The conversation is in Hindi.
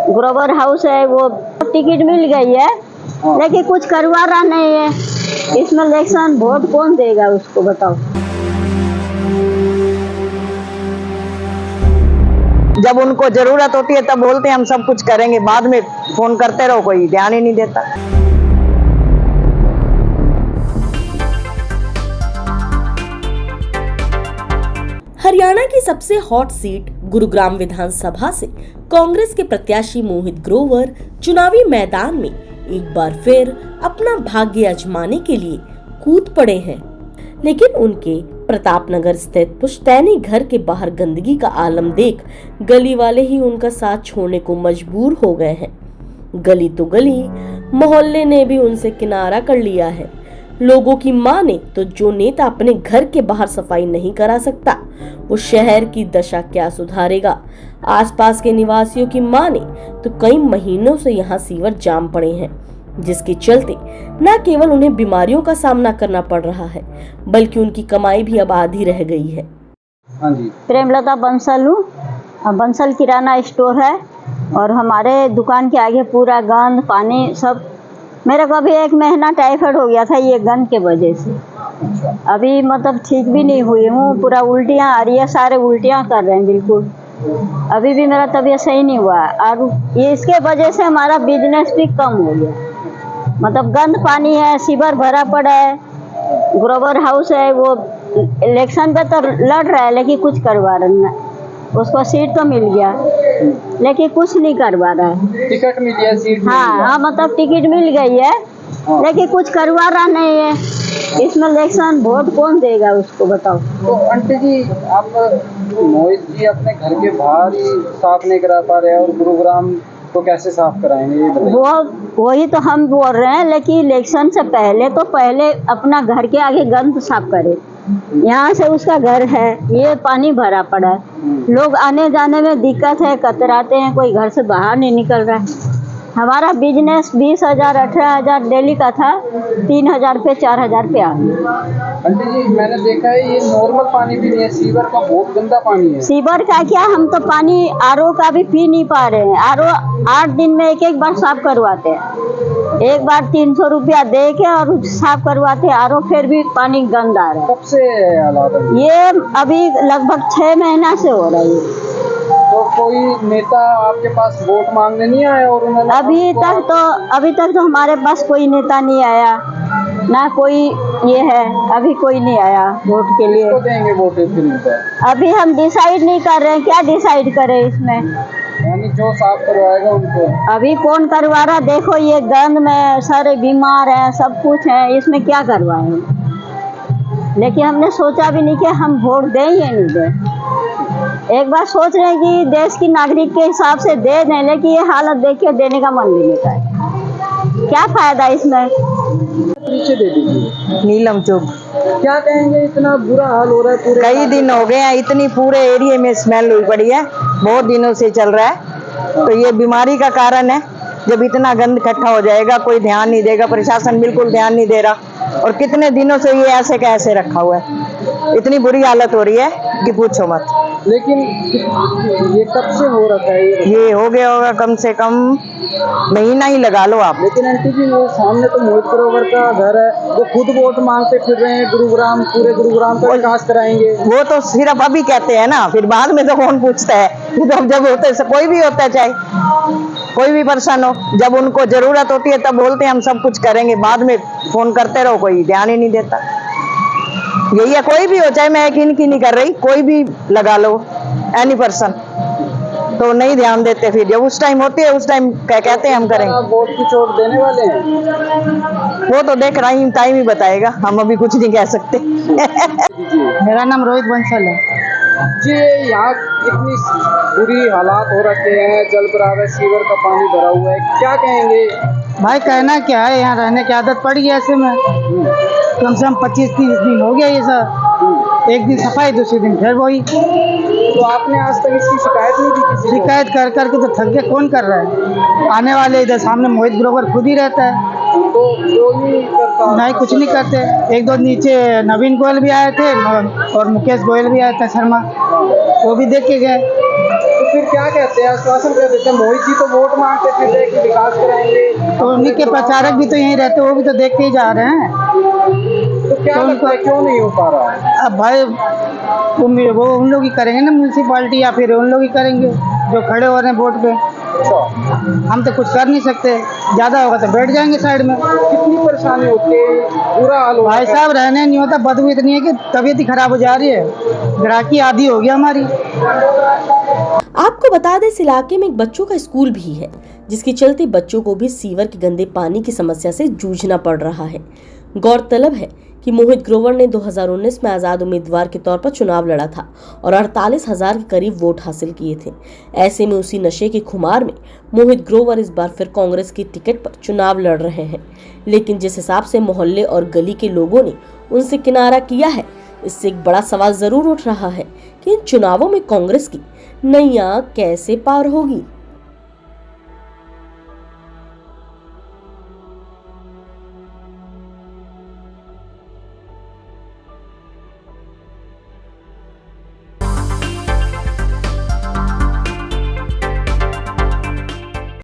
ग्रोवर हाउस है, वो टिकट मिल गई है, लेकिन कुछ करवा रहा नहीं है। इसमें इलेक्शन वोट कौन देगा उसको, बताओ। जब उनको जरूरत होती है तब बोलते हैं हम सब कुछ करेंगे, बाद में फोन करते रहो, कोई ध्यान ही नहीं देता। हरियाणा की सबसे हॉट सीट गुरुग्राम विधानसभा से कांग्रेस के प्रत्याशी मोहित ग्रोवर चुनावी मैदान में एक बार फिर अपना भाग्य आजमाने के लिए कूद पड़े हैं, लेकिन उनके प्रतापनगर स्थित पुश्तैनी घर के बाहर गंदगी का आलम देख गली वाले ही उनका साथ छोड़ने को मजबूर हो गए हैं। गली तो गली, मोहल्ले ने भी उनसे किनारा कर लिया है। लोगों की माने तो जो नेता अपने घर के बाहर सफाई नहीं करा सकता, वो शहर की दशा क्या सुधारेगा। आसपास के निवासियों की माने तो कई महीनों से यहाँ सीवर जाम पड़े हैं, जिसके चलते न केवल उन्हें बीमारियों का सामना करना पड़ रहा है, बल्कि उनकी कमाई भी अब आधी रह गई है। हाँ जी, प्रेमलता बंसल हूँ। बंसल किराना स्टोर है और हमारे दुकान के आगे पूरा गंद पानी सब। मेरे को अभी 1 महीना टाइफाइड हो गया था ये गंद के वजह से। अभी मतलब ठीक भी नहीं हुई हूँ, पूरा उल्टियाँ आ रही है, सारे उल्टियाँ कर रहे हैं बिल्कुल। अभी भी मेरा तबीयत सही नहीं हुआ और ये इसके वजह से हमारा बिजनेस भी कम हो गया। मतलब गंद पानी है, सीवर भरा पड़ा है, ग्रोवर हाउस है, वो इलेक्शन पे तो लड़ रहा है लेकिन कुछ करवा रहा है। उसको सीट तो मिल गया लेकिन कुछ नहीं करवा रहा है। टिकट मिल गया, सीट हाँ, मतलब टिकट मिल गई है लेकिन कुछ करवा रहा नहीं है। इसमें इलेक्शन वोट कौन देगा उसको, बताओ। तो आंटी जी, आप मोहित जी अपने घर के बाहर ही साफ नहीं करा पा रहे हैं और गुरुग्राम तो कैसे साफ कराएंगे ये बताइए। वही तो हम बोल रहे हैं, लेकिन इलेक्शन से पहले अपना घर के आगे गंद साफ करे। यहाँ से उसका घर है, ये पानी भरा पड़ा है, लोग आने जाने में दिक्कत है, कतराते हैं, कोई घर से बाहर नहीं निकल रहा है। हमारा बिजनेस 20,000 18,000 डेली का था, 3,000 पे 4,000 पे आ गया। आंटी जी, मैंने देखा है ये नॉर्मल पानी भी नहीं है, सीवर का बहुत गंदा पानी है। सीवर का क्या, हम तो पानी आरओ का भी पी नहीं पा रहे हैं। आरओ 8 दिन में एक बार साफ करवाते हैं, एक बार 300 रुपया दे के और साफ करवाते हैं आरओ, फिर भी पानी गंदा आ रहा है। कब से हालात है ये? अभी लगभग 6 महीना से हो रही है। तो कोई नेता आपके पास वोट मांगने नहीं आया? और उन्होंने अभी तक तो हमारे पास कोई नेता नहीं आया, ना कोई ये है, अभी कोई नहीं आया वोट के लिए। किसको देंगे वोट फिर? अभी हम डिसाइड नहीं कर रहे हैं, क्या डिसाइड करें इसमें। यानी जो साफ करवाएगा उनको। अभी कौन करवा रहा, देखो ये गंद में सारे बीमार हैं, सब कुछ है, इसमें क्या करवाएं। लेकिन हमने सोचा भी नहीं कि हम वोट दें या नहीं दें। एक बार सोच रहे हैं कि देश की नागरिक के हिसाब से दे दें, लेकिन ये हालत देख के देने का मन भी नहीं करता। क्या फायदा इसमें। पीछे दे दीजिए। नीलम चौक। क्या कहेंगे, इतना बुरा हाल हो रहा है पूरे? कई दिन हो गए हैं, इतनी पूरे एरिया में स्मेल हुई पड़ी है, बहुत दिनों से चल रहा है। तो ये बीमारी का कारण है। जब इतना गंद इकट्ठा हो जाएगा, कोई ध्यान नहीं देगा, प्रशासन बिल्कुल ध्यान नहीं दे रहा। और कितने दिनों से ये ऐसे कैसे रखा हुआ है, इतनी बुरी हालत हो रही है कि पूछो मत। लेकिन ये कब से हो रखा है? ये हो गया होगा कम से कम महीना ही लगा लो आप। लेकिन आंटी जी, वो सामने तो मोहित ग्रोवर का घर है, वो खुद वोट मांगते फिर रहे हैं, गुरुग्राम, पूरे गुरुग्राम का विकास कराएंगे। वो तो सिर्फ अभी कहते हैं ना, फिर बाद में तो कौन पूछता है। जब होते है, कोई भी होता है, चाहे कोई भी पर्सन हो, जब उनको जरूरत होती है तब बोलते हैं हम सब कुछ करेंगे, बाद में फोन करते रहो, कोई ध्यान ही नहीं देता। यही है, कोई भी हो, चाहे मैं इनकी नहीं कर रही, कोई भी लगा लो, एनी पर्सन, तो नहीं ध्यान देते। फिर जब उस टाइम होती है, उस टाइम कहते हैं हम करेंगे। आप वोट की चोट देने वाले हैं? वो तो देख रही टाइम ही बताएगा, हम अभी कुछ नहीं कह सकते। मेरा नाम रोहित बंसल है जी। यहाँ इतनी बुरी हालात हो रखे हैं, जल भराव, सीवर का पानी भरा हुआ है, क्या कहेंगे भाई। कहना क्या है, यहाँ रहने की आदत पड़ गई ऐसे में। कम से कम 25-30 दिन हो गया ये सब। एक दिन सफाई, दूसरे दिन फिर वही। तो आपने आज तक इसकी शिकायत नहीं की किसी को? शिकायत कर करके तो थक गए, कौन कर रहा है। आने वाले इधर सामने मोहित ग्रोवर खुद ही रहता है, तो वो नहीं करता? नहीं, कुछ नहीं करते। 1-2 नीचे नवीन गोयल भी आए थे और मुकेश गोयल भी आया था, शर्मा, वो भी देख के गए। तो फिर क्या कहते हैं, आश्वासन क्या देते हैं? मोहित जी तो वोट मांगते फिर कि विकास कराएंगे, तो उन्हीं के प्रचारक भी तो यहीं रहते, वो भी तो देखते ही जा रहे हैं। तो क्या लगता है क्यों नहीं हो पा रहा है? अब भाई वो उन लोग ही करेंगे ना, म्यूनसिपालिटी, या फिर उन लोग ही करेंगे जो खड़े हो रहे हैं वोट पे। अच्छा, हम तो कुछ कर नहीं सकते, ज्यादा होगा तो बैठ जाएंगे साइड में। कितनी परेशानी होती है, बुरा हाल होता भाई है। साहब रहने नहीं होता, बदबू इतनी है कि तबीयत ही खराब हो जा रही है, ग्राहकी आधी हो गई हमारी। आपको बता दें, इस इलाके में एक बच्चों का स्कूल भी है, जिसके चलते बच्चों को भी सीवर के गंदे पानी की समस्या से जूझना पड़ रहा है। गौरतलब है कि मोहित ग्रोवर ने 2019 में आजाद उम्मीदवार के तौर पर चुनाव लड़ा था और 48,000 के करीब वोट हासिल किए थे। ऐसे में उसी नशे के खुमार में मोहित ग्रोवर इस बार फिर कांग्रेस की टिकट पर चुनाव लड़ रहे हैं। लेकिन जिस हिसाब से मोहल्ले और गली के लोगों ने उनसे किनारा किया है, इससे एक बड़ा सवाल जरूर उठ रहा है कि इन चुनावों में कांग्रेस की नैया कैसे पार होगी।